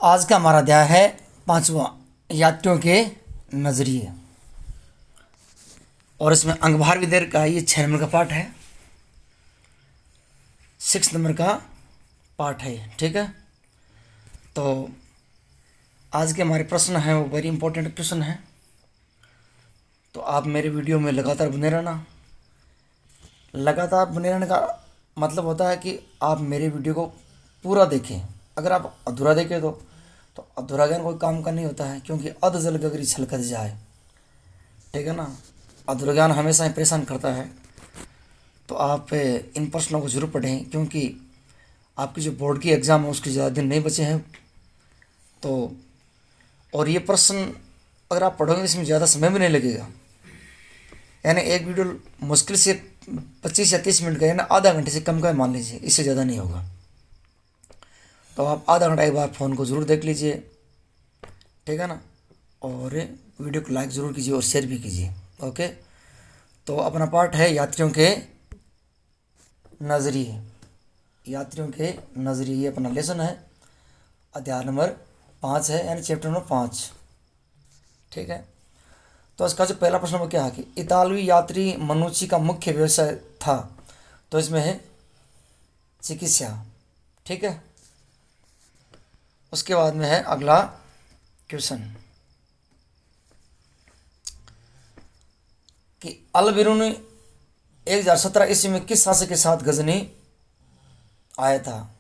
आज का हमारा अध्याय है 5वां, यात्रियों के नज़रिए। और इसमें अंगभार विदेर का ये 6 नंबर का पाठ है, 6 नंबर का पाठ है, ठीक है। तो आज के हमारे प्रश्न हैं वो वेरी इंपॉर्टेंट क्वेश्चन है, तो आप मेरे वीडियो में लगातार बने रहना। लगातार बने रहने का मतलब होता है कि आप मेरे वीडियो को पूरा देखें। अगर आप अधूरा देखें तो अधूरा ज्ञान कोई काम का नहीं होता है, क्योंकि अध जल गगरी छलकत जाए, ठीक है ना। अधूरा ज्ञान हमेशा ही परेशान करता है। तो आप इन प्रश्नों को जरूर पढ़ें, क्योंकि आपकी जो बोर्ड की एग्ज़ाम है उसके ज़्यादा दिन नहीं बचे हैं। तो और ये प्रश्न अगर आप पढ़ोगे इसमें ज़्यादा समय भी नहीं लगेगा, यानी एक वीडियो मुश्किल से 25 या 30 मिनट का, यानी आधा घंटे से कम का मान लीजिए, इससे ज़्यादा नहीं होगा। तो आप आधा घंटा एक बार फ़ोन को ज़रूर देख लीजिए, ठीक है ना। और वीडियो को लाइक ज़रूर कीजिए और शेयर भी कीजिए, ओके। तो अपना पार्ट है यात्रियों के नज़रिए। यात्रियों के नज़रिए ये अपना लेसन है, अध्याय नंबर 5 है, यानी चैप्टर नंबर 5, ठीक है। तो इसका जो पहला प्रश्न वो क्या है कि इतालवी यात्री मनुची का मुख्य व्यवसाय था, तो इसमें है चिकित्सा, ठीक है। उसके बाद में है अगला क्वेश्चन कि अल बिरूनी 1017 ईस्वी में किस शासक के साथ गजनी आया था।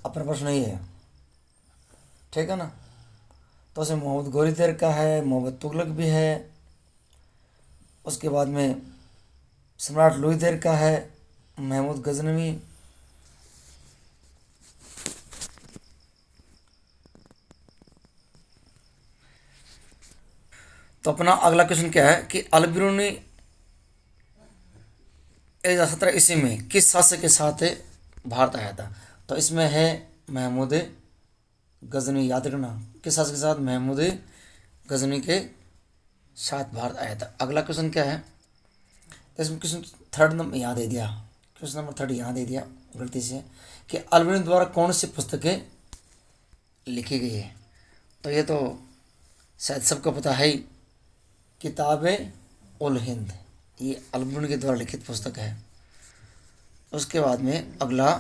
अपना प्रश्न ये है, ठीक है ना। तो उसमें मोहम्मद गोरी तेर का है, मोहम्मद तुगलक भी है, उसके बाद में सम्राट लुई तेर का है, महमूद गजनवी, तो अपना अगला क्वेश्चन क्या है कि अल बिरूनी 1017 ईस्वी में किस शासक के साथ भारत आया था। तो इसमें है महमूद गजनी, याद रखना किस शासक के साथ, महमूद गजनी के साथ भारत आया था। अगला क्वेश्चन क्या है, इसमें क्वेश्चन 3 नंबर यहाँ दे दिया, क्वेश्चन नंबर 3 यहाँ दे दिया गलती से, कि अल बिरूनी द्वारा कौन सी पुस्तकें लिखी गई है। तो ये तो शायद सबको पता है, किताब उल हिंद, ये अल बिरूनी के द्वारा लिखित पुस्तक है। उसके बाद में अगला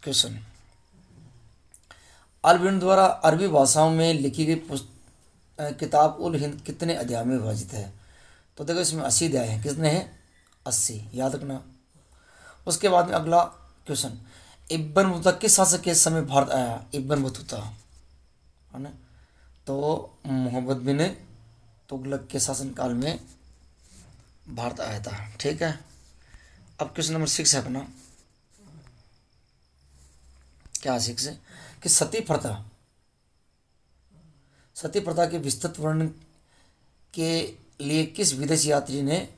क्वेश्चन, अल बिरूनी द्वारा अरबी भाषाओं में लिखी गई किताब उल हिंद कितने अध्याय में विभाजित है। तो देखो इसमें 80 अध्याय हैं, कितने हैं 80, याद रखना। उसके बाद में अगला क्वेश्चन, इब्न बतूता किस शासक के समय भारत आया। इब्न बतूता है ना, तो मोहम्मद बिन तुगलक के शासनकाल में भारत आया था, ठीक है। अब क्वेश्चन नंबर 6 है अपना, क्या 6 है कि सती प्रथा के विस्तृत वर्णन के लिए किस विदेशी यात्री ने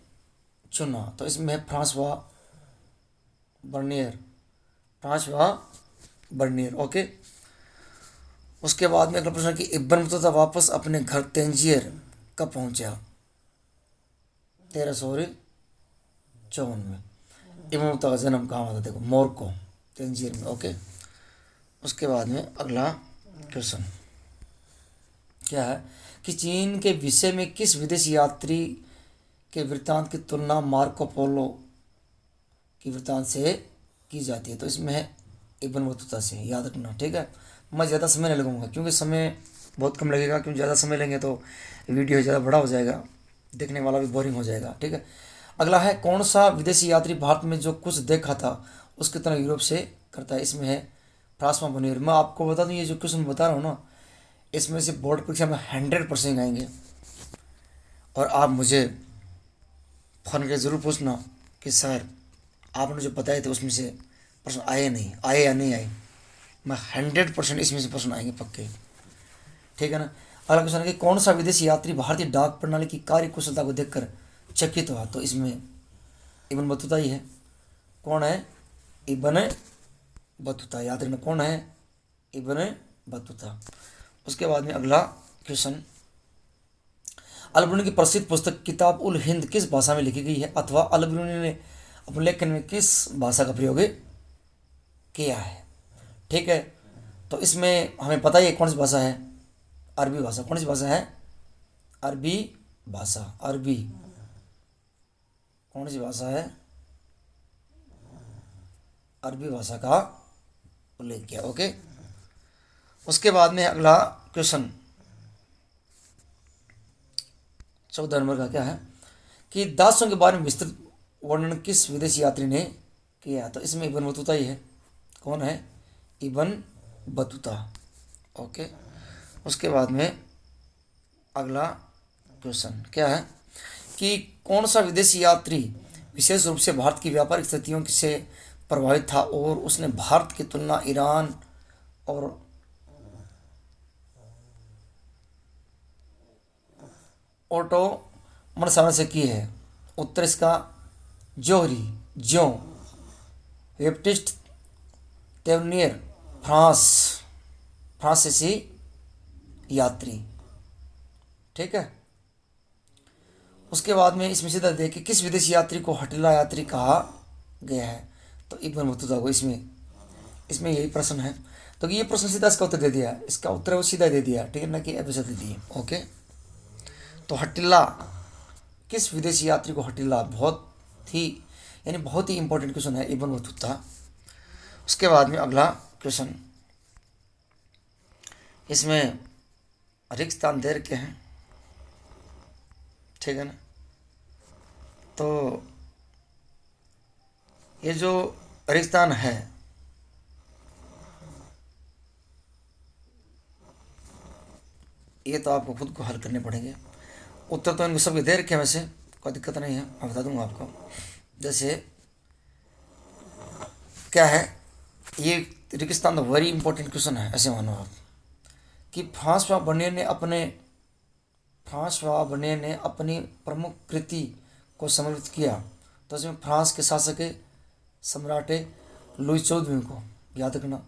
चुना। तो इसमें है फ्रांसवा बर्नियर, ओके। उसके बाद में अगला प्रश्न कि इब्न बतूता वापस अपने घर तंजीर कब पहुंचा। 1354 में इब्न बतूता का जन्म कहाँ हुआ था, देखो मोरक्को, तंजीर में, ओके। उसके बाद में अगला क्वेश्चन क्या है कि चीन के विषय में किस विदेशी यात्री के वृत्तांत की तुलना मार्को पोलो की वृत्तांत से की जाती है। तो इसमें है इब्न बतूता से, याद रखना, ठीक है। मैं ज़्यादा समय नहीं लगाऊंगा, क्योंकि समय बहुत कम लगेगा, क्योंकि ज़्यादा समय लेंगे तो वीडियो ज़्यादा बड़ा हो जाएगा, देखने वाला भी बोरिंग हो जाएगा, ठीक है। अगला है कौन सा विदेशी यात्री भारत में जो कुछ देखा था उसकी तरह यूरोप से करता है। इसमें है फ्रांसवा बर्नियर। मैं आपको बता दूं, ये जो क्वेश्चन बता रहा हूँ ना, इसमें से बोर्ड परीक्षा में 100% आएंगे। और आप मुझे फ़ोन करके ज़रूर पूछना कि सर आपने जो बताए थे उसमें से प्रश्न आए नहीं आए या नहीं आए। मैं 100% इसमें से प्रश्न आएंगे पक्के, ठीक है ना। अगला क्वेश्चन है कि कौन सा विदेशी यात्री भारतीय डाक प्रणाली की कार्य कुशलता को देखकर चकित हुआ। तो इसमें इब्न बतूता ही है। कौन है, इब्न बतूता, याद रखना कौन है, इब्न बतूता। उसके बाद में अगला क्वेश्चन, अल बिरूनी की प्रसिद्ध पुस्तक किताब उल हिंद किस भाषा में लिखी गई है, अथवा अल बिरूनी ने अपने लेखन में किस भाषा का प्रयोग किया है, ठीक है। तो इसमें हमें पता ही है कौन सी भाषा है, अरबी भाषा। कौन सी भाषा है, अरबी भाषा। अरबी कौन सी भाषा है, अरबी भाषा का उल्लेख किया। ओके, उसके बाद में अगला क्वेश्चन 14 नंबर का क्या है कि दासों के बारे में विस्तृत वर्णन किस विदेशी यात्री ने किया। तो इसमें इब्न बतूता ही है। कौन है, इब्न बतूता। ओके, उसके बाद में अगला क्वेश्चन क्या है कि कौन सा विदेशी यात्री विशेष रूप से भारत की व्यापारिक स्थितियों से प्रभावित था और उसने भारत की तुलना ईरान और ओटोमन साम्राज्य से की है। उत्तर इसका जोहरी ज्यो वेप्टिस्ट टेवनियर फ्रांसीसी यात्री। ठीक है, उसके बाद में इसमें सीधा देखिए किस विदेशी यात्री को हटिला यात्री कहा गया है। तो इब्न बतूता को इसमें यही प्रश्न है। तो ये प्रश्न सीधा इसका उत्तर दे दिया, इसका उत्तर वो सीधा दे दिया। ठीक है ना, कि ऐसे दे दिए। ओके, तो हटिला किस विदेशी यात्री को हटिला, बहुत ही इंपॉर्टेंट क्वेश्चन है इब्न बतूता। उसके बाद में अगला क्वेश्चन, इसमें रिक्तस्थान दे रखे हैं। ठीक है ना, तो ये जो रिक्तस्थान है ये तो आपको खुद को हल करने पड़ेंगे। उत्तर तो इनको सबके दे रखे हैं, वैसे कोई दिक्कत नहीं है, मैं बता दूंगा आपको। जैसे क्या है, ये रिक्तस्थान तो वेरी इंपॉर्टेंट क्वेश्चन है। ऐसे मानो आप कि फ्रांसवा बर्नियर ने अपनी प्रमुख कृति को समर्पित किया। तो इसमें फ्रांस के शासक सम्राट लुई 14वें को याद रखना।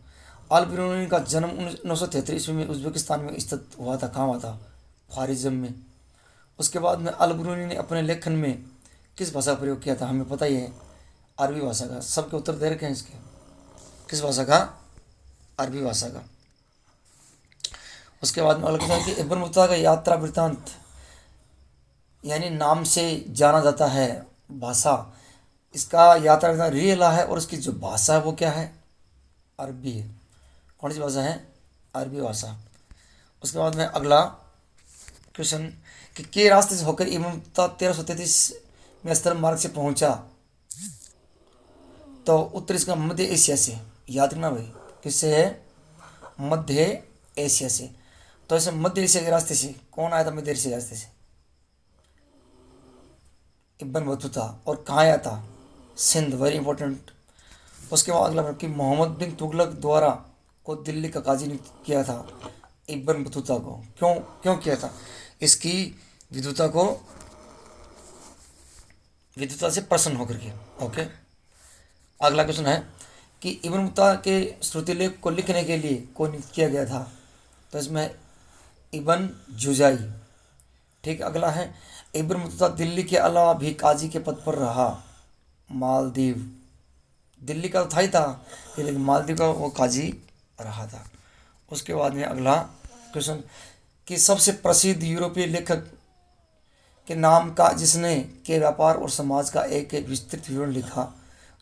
अल बिरूनी का जन्म 1973 ईस्वी में उज्बेकिस्तान में स्थित हुआ था। कहाँ हुआ था, ख्वारिज़म में। उसके बाद में अल बिरूनी ने अपने लेखन में किस भाषा का प्रयोग किया था, हमें पता ही है, अरबी भाषा का। सबके उत्तर दे रखे हैं इसके, किस भाषा का, अरबी भाषा का। उसके बाद में अगला क्वेश्चन कि इब्न बतूता का यात्रा वृत्तांत यानी नाम से जाना जाता है भाषा, इसका यात्रा वृत्तांत रियला है और उसकी जो भाषा है वो क्या है, अरबी है। कौन सी भाषा है, अरबी भाषा। उसके बाद में अगला क्वेश्चन कि के रास्ते से होकर इब्न बतूता 1333 में स्थल मार्ग से पहुंचा। तो उत्तर इसका मध्य एशिया से, याद रखना भाई, किससे है, मध्य एशिया से। तो ऐसे मध्य एशिया के रास्ते से कौन आया था, मध्य एशिया के रास्ते से इब्न बतूता। और कहाँ आया था, सिंध, वेरी इंपॉर्टेंट। उसके बाद अगला कि मोहम्मद बिन तुगलक द्वारा को दिल्ली का काजी नियुक्त किया था इब्न बतूता को। क्यों किया था, इसकी विद्वता से प्रसन्न होकर के। ओके, अगला क्वेश्चन है कि इब्न बतूता के श्रुतिलेख को लिखने के लिए को नियुक्त किया गया था। तो इसमें इब्न जुजाई। ठीक, अगला है इब्न बतूता दिल्ली के अलावा भी काजी के पद पर रहा। मालदीव, दिल्ली का तो था ही था, लेकिन मालदीव का वो काजी रहा था। उसके बाद में अगला क्वेश्चन कि सबसे प्रसिद्ध यूरोपीय लेखक के नाम का जिसने के व्यापार और समाज का एक विस्तृत विवरण लिखा।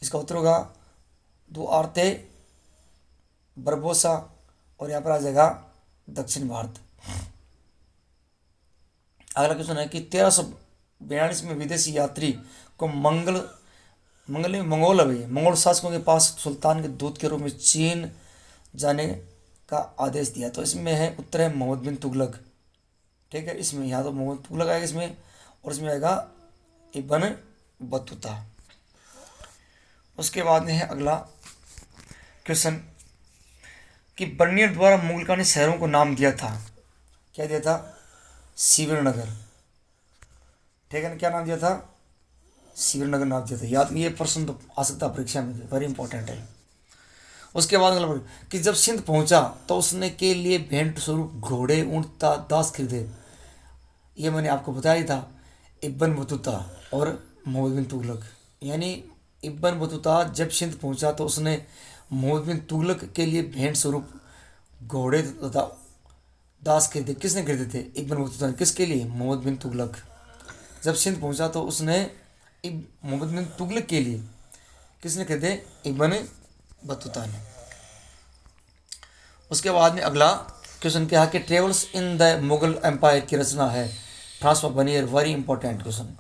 इसका उत्तर होगा दुआर्ते बरबोसा, और यहाँ पर आ जाएगा दक्षिण भारत। अगला क्वेश्चन है कि 1342 में विदेशी यात्री को मंगोल शासकों के पास सुल्तान के दूत के रूप में चीन जाने का आदेश दिया। तो इसमें है उत्तर है मोहम्मद बिन तुगलक। ठीक है, इसमें यहाँ तो मोहम्मद तुगलक आएगा इसमें, और इसमें आएगा इब्न बतूता। उसके बाद में है अगला क्वेश्चन कि बर्नियर द्वारा मुगलकानी शहरों को नाम दिया था। क्या दिया था, शिवनगर। ठीक है ना, क्या नाम दिया था, शिवनगर नाम दिया था। याद, ये प्रश्न तो आ सकता है परीक्षा में, वेरी इंपॉर्टेंट है। उसके बाद अगला कि जब सिंध पहुंचा तो उसने के लिए भेंट स्वरूप घोड़े, ऊंट, दास खरीदे। ये मैंने आपको बताया ही था, इब्न बतूता और मोहम्मद बिन तुगलक। यानी इब्न बतूता जब सिंध पहुंचा तो उसने मोहम्मद बिन तुगलक के लिए भेंट स्वरूप घोड़े तथा दास खरीदे। किसने खरीदे थे? इब्न बतूता ने। किसके लिए? मोहम्मद बिन तुगलक। जब सिंध पहुंचा तो उसने मोहम्मद बिन तुगलक के लिए किसने खरीदे? इब्न बतूता ने। उसके बाद में अगला क्वेश्चन क्या है कि travels in the Mughal empire की रचना है François Bernier. Very important question.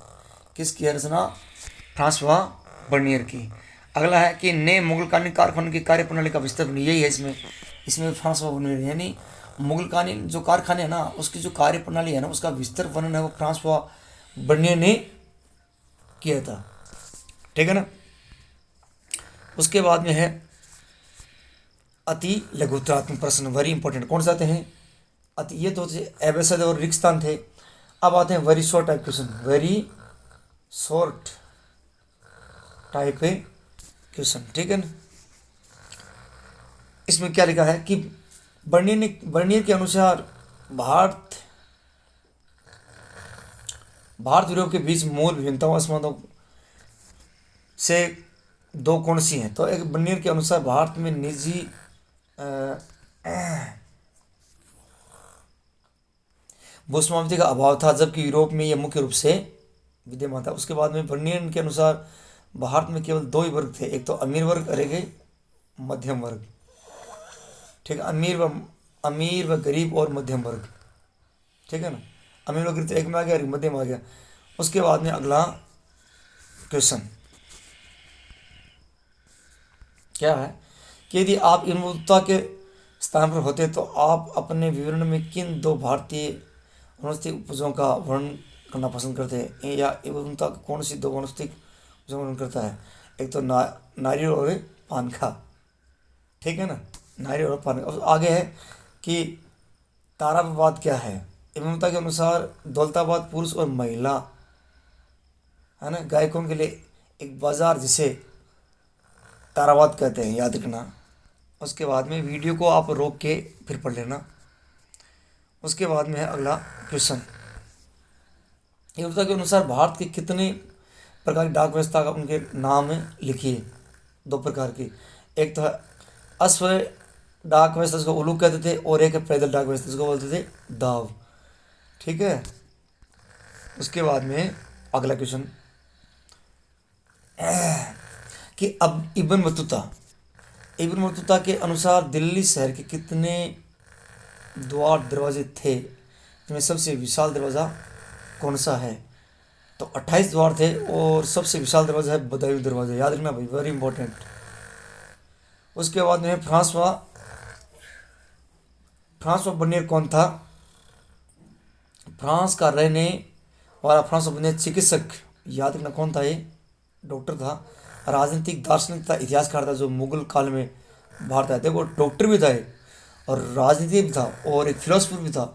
किसकी है रचना? फ्रांसवा बर्नियर की। अगला है कि नए मुगल कालीन कारखानों की कार्य प्रणाली का विस्तार। यही है इसमें, इसमें फ्रांसवा बर्नियर यानी मुगल कालीन जो कारखाने हैं ना उसकी जो कार्य प्रणाली है ना उसका विस्तार वर्णन है वो फ्रांसवा बर्नियर ने किया था। ठीक है ना। उसके बाद में है अति लघुत्रात्मक प्रश्न। Very important. कौन से आते हैं? अति, ये तो एबेसद और रिक्स्थान थे। अब आते हैं very short type question. Very short type question. ठीक है ना। इसमें क्या लिखा है कि बर्नियर के अनुसार भारत यूरोप के बीच मूल विभिन्नताओं असमानताओं से दो कौन सी हैं? तो एक बर्नियर के अनुसार भारत में निजी भूस्वामित्व का अभाव था जबकि यूरोप में यह मुख्य रूप से विद्यमान था। उसके बाद में बर्नियर के अनुसार भारत में केवल दो ही वर्ग थे, एक तो अमीर वर्ग और एक मध्यम वर्ग। ठीक है। अमीर व गरीब और मध्यम वर्ग। ठीक है ना। अमीर व गरीब तो एक में आ गया और मध्यम आ गया। उसके बाद में अगला क्वेश्चन क्या है कि यदि आप इनमुद्ता के स्थान पर होते तो आप अपने विवरण में किन दो भारतीय वनस्पतिक उपजों का वर्णन करना पसंद करते हैं? या इनमुद्ता कौन सी दो वनस्पतिक उपजों का वर्णन करता है? एक तो नारियल और पान का। ठीक है ना। नारियल और पान का। आगे है कि ताराबाद क्या है? इनमुद्ता के अनुसार दौलताबाद पुरुष और महिला है ना गायकों के लिए एक बाजार जिसे ताराबाद कहते हैं, याद रखना। उसके बाद में वीडियो को आप रोक के फिर पढ़ लेना। उसके बाद में है अगला क्वेश्चन। के अनुसार भारत के कितने प्रकार की डाक व्यवस्था का उनके नाम लिखिए। दो प्रकार की, एक तो है अश्व डाक व्यवस्था जिसको उल्लू कहते थे और एक है पैदल डाक व्यवस्था जिसको बोलते थे दाव। ठीक है। उसके बाद में अगला क्वेश्चन कि अब इब्न बतूता के अनुसार दिल्ली शहर के कितने द्वार दरवाजे थे? इनमें सबसे विशाल दरवाज़ा कौन सा है? तो 28 द्वार थे और सबसे विशाल दरवाज़ा है बदायूं दरवाज़ा। याद रखना भाई, वेरी इंपॉर्टेंट। उसके बाद में फ्रांसवा बर्नियर कौन था? फ्रांस का रहने वाला फ्रांसवा बर्नियर चिकित्सक। याद रखना कौन था? ये डॉक्टर था, राजनीतिक दार्शनिक था, इतिहासकार था जो मुगल काल में भारत आए थे। वो डॉक्टर भी था और राजनीति भी था और एक फिलोसफर भी था।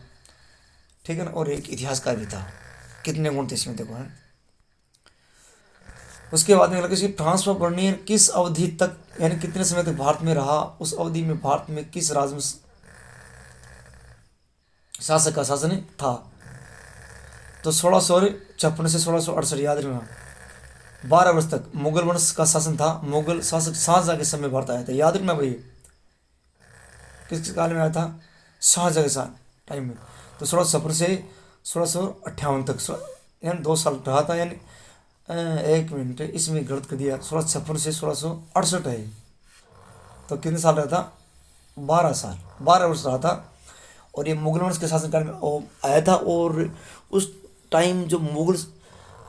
ठीक है ना। और एक इतिहासकार भी था। कितने गुण थे इसमें देखो है। उसके बाद में अगला किसी फ्रांसवा बर्नियर किस अवधि तक यानी कितने समय तक भारत में रहा? उस अवधि में भारत में किस राज्य में शासक का शासन था? तो 1656 से 1668। याद रखना 12 वर्ष तक मुगल वंश का शासन था। मुगल शासक शाहजहां के समय भारत आया था। याद रखना भाई, किस काल में आया था? शाहजहां के टाइम में। तो 1656 से 1658 तक यानी 2 साल रहा था। यानी एक मिनट इसमें गलत कर दिया, 1656 से 1668 है। तो कितने साल रहा था? 12 साल, 12 वर्ष रहा था। और ये मुगल वंश के शासनकाल में आया था। और उस टाइम जो मुगल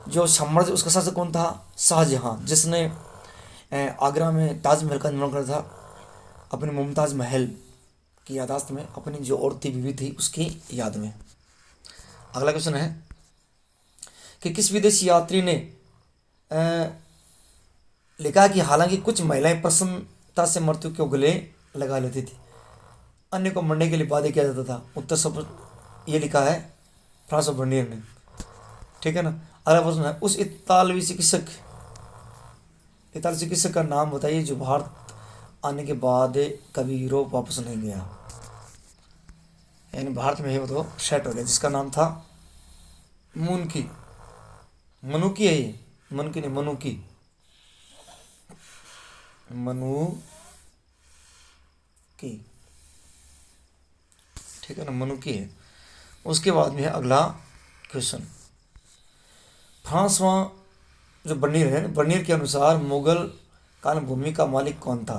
जो साम्राज्य उसका शासक कौन था? शाहजहां, जिसने आगरा में ताजमहल का निर्माण करा था अपनी मुमताज़ महल की यादाश्त में, अपनी जो औरत बीवी थी उसकी याद में। अगला क्वेश्चन है कि किस विदेशी यात्री ने लिखा कि हालांकि कुछ महिलाएं प्रसन्नता से मृत्यु को गले लगा लेती थी, अन्य को मरने के लिए वादे किया जाता था। उत्तर सब ये लिखा है फ्रांसवा बर्नियर ने। ठीक है ना। अगला प्रश्न है उस इतालवी चिकित्सक का नाम बताइए जो भारत आने के बाद कभी यूरोप वापस नहीं गया, यानी भारत में ही वो तो सेट हो गया, जिसका नाम था मुनकी। मनुकी है ये, मनुकी नहीं, मनुकी। ठीक है ना, मनुकी है। उसके बाद में है अगला क्वेश्चन, फ्रांसवा जो बर्नियर है, बर्नियर के अनुसार मुगल काल में भूमि का मालिक कौन था।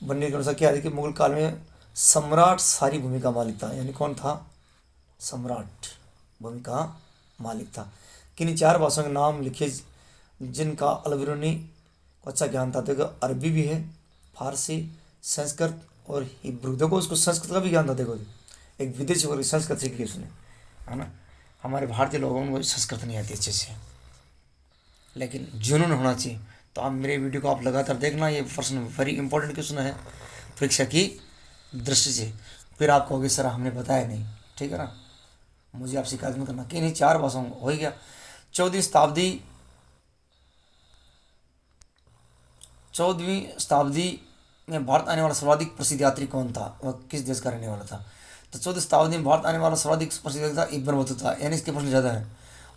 बर्नियर के अनुसार क्या है कि मुगल काल में सम्राट सारी भूमि का मालिक था, यानी कौन था, सम्राट भूमि का मालिक था। किन्हीं 4 भाषाओं के नाम लिखे जिनका अलबरूनी को अच्छा ज्ञान था। देखो अरबी भी है, फारसी, संस्कृत और हिब्रू। देखो उसको संस्कृत का भी ज्ञान था। देखो एक विदेशी को संस्कृत सीखी उसने, है ना। हमारे भारतीय लोगों को संस्कृत नहीं आती अच्छे से, लेकिन जुनून होना चाहिए। तो आप मेरे वीडियो को आप लगातार देखना, ये प्रश्न वेरी इंपॉर्टेंट क्वेश्चन है परीक्षा की दृष्टि से। फिर आप कहोगे सर हमने बताया नहीं, ठीक है ना, मुझे आप शिकायत में करना कि नहीं। 4 भाषाओं हो ही गया। 14वीं शताब्दी में भारत आने वाला सर्वाधिक प्रसिद्ध यात्री कौन था, वह किस देश का रहने वाला था। तो 14वीं शताब्दी में भारत आने वाला सर्वाधिक प्रसिद्ध यात्री था इब्न बतूता, यानी इसके प्रश्न ज़्यादा है।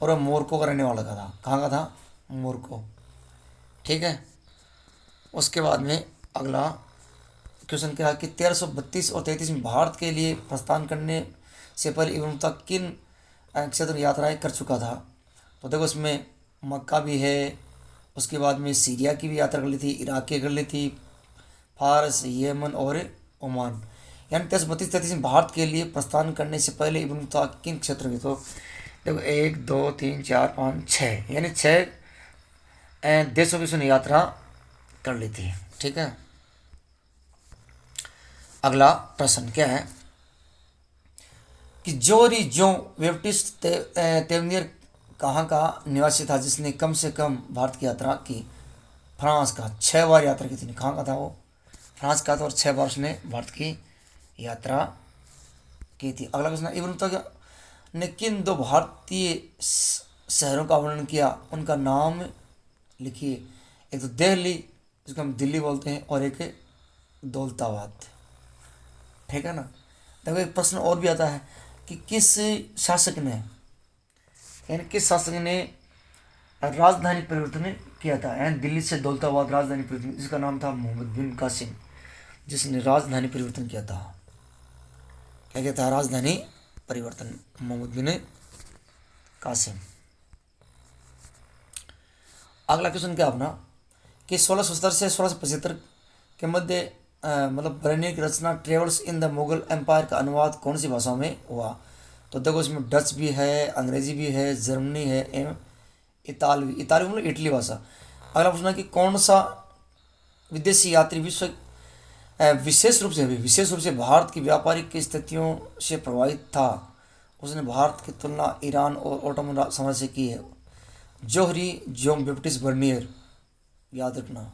और वह मोरक्को का रहने वाला का था। कहाँ का था, मोरक्को, ठीक है। उसके बाद में अगला क्वेश्चन क्या है कि 1332 और 33 में भारत के लिए प्रस्थान करने से पहले इब्न बतूता किन क्षेत्र यात्राएं कर चुका था। तो देखो इसमें मक्का भी है, उसके बाद में सीरिया की भी यात्रा कर ली थी, इराक की कर ली थी, फारस, यमन और ओमान। यानी 1332-33 में भारत के लिए प्रस्थान करने से पहले इब्न बतूता किन क्षेत्र में। तो देखो 1 2 3 4 5 6, यानी 6 देशों की उसने यात्रा कर ली थी, ठीक है। अगला प्रश्न क्या है कि जोरी जो वेप्टिस्ट तेवनियर कहाँ का निवासी था जिसने कम से कम भारत की यात्रा की। फ्रांस का 6 बार यात्रा की थी। कहाँ का था वो, फ्रांस का था, और 6 बार उसने भारत की यात्रा की थी। अगला क्वेश्चन, इब्न बतूता ने किन 2 भारतीय शहरों का वर्णन किया, उनका नाम लिखिए। एक तो दिल्ली, जिसको हम दिल्ली बोलते हैं, और एक दौलताबाद, ठीक है ना। देखो एक प्रश्न और भी आता है कि किस शासक ने, यानी किस शासक ने राजधानी परिवर्तन किया था, यानी दिल्ली से दौलताबाद राजधानी परिवर्तन, जिसका नाम था मोहम्मद बिन कासिम, जिसने राजधानी परिवर्तन किया था। क्या कहता है, राजधानी परिवर्तन, मोहम्मद बिन कासिम। अगला क्वेश्चन क्या अपना कि 1670 से 1675 के मध्य मतलब बर्नियर की रचना travels in the Mughal empire का अनुवाद कौन सी भाषाओं में हुआ। तो देखो इसमें डच भी है, अंग्रेजी भी है, जर्मनी है एवं इतालवी, इतालवी मतलब इटली भाषा। अगला प्रश्न है कि कौन सा विदेशी यात्री विशेष रूप से भारत की व्यापारिक स्थितियों से प्रभावित था, उसने भारत की तुलना ईरान और ओटोमन साम्राज्य से की है। जोहरी जोन बैप्टिस्ट बर्नियर, याद रखना,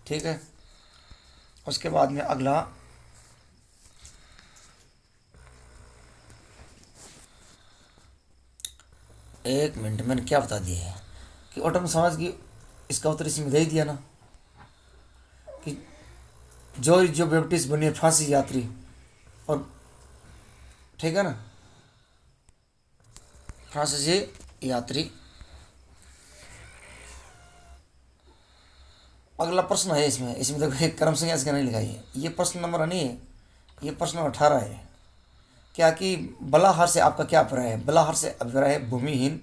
ठीक है। उसके बाद में अगला एक मिनट, मैंने क्या बता दिया है कि ओटोमन साम्राज्य की, इसका उत्तर इसमें दे ही दिया ना कि जो बैप्टिस्ट बर्नियर फ्रांसीसी यात्री, और ठीक है ना, फ्रांसीसी यात्री। अगला प्रश्न है इसमें देखो एक क्रम संख्या इसका नहीं लिखाई है, ये प्रश्न नंबर नहीं है, ये प्रश्न नंबर 18 है। क्या कि बलाहार से आपका क्या अभिप्राय है। बलाहार से अभिप्राय है भूमिहीन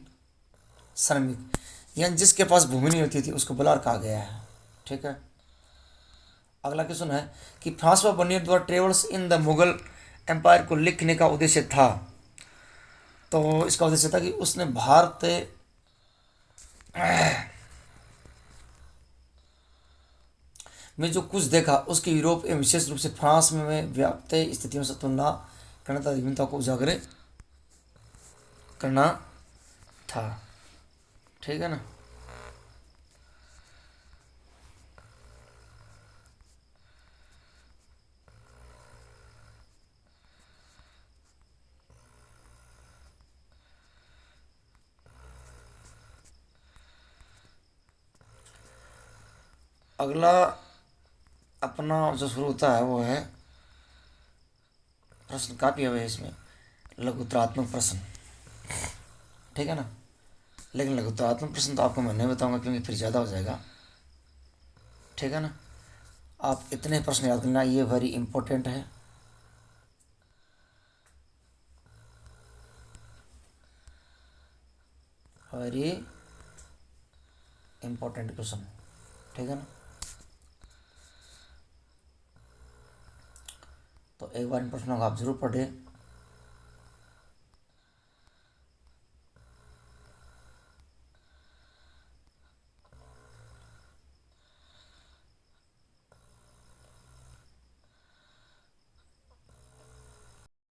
श्रमिक, यानी जिसके पास भूमि नहीं होती थी उसको बलाहार कहा गया है, ठीक है। अगला क्वेश्चन है कि फ्रांसवा बर्नियर द्वारा travels in the Mughal empire को लिखने का उद्देश्य था। तो इसका उद्देश्य था कि उसने भारत में जो कुछ देखा उसके यूरोप एवं विशेष रूप से फ्रांस में व्याप्त स्थितियों से तुलना करना तथा विभिन्नता को उजागर करना था, ठीक है ना। अगला अपना जो शुरू होता है वो है प्रश्न, काफ़ी है इसमें लघुत्तरात्मक प्रश्न, ठीक है ना। लेकिन लघुत्तरात्मक प्रश्न तो आपको मैं नहीं बताऊंगा क्योंकि फिर ज़्यादा हो जाएगा, ठीक है ना। आप इतने प्रश्न याद करना, ये वेरी इंपॉर्टेंट है। वेरी इंपॉर्टेंट क्वेश्चन, ठीक है ना। तो एक बार इन प्रश्नों को आप जरूर पढ़ें।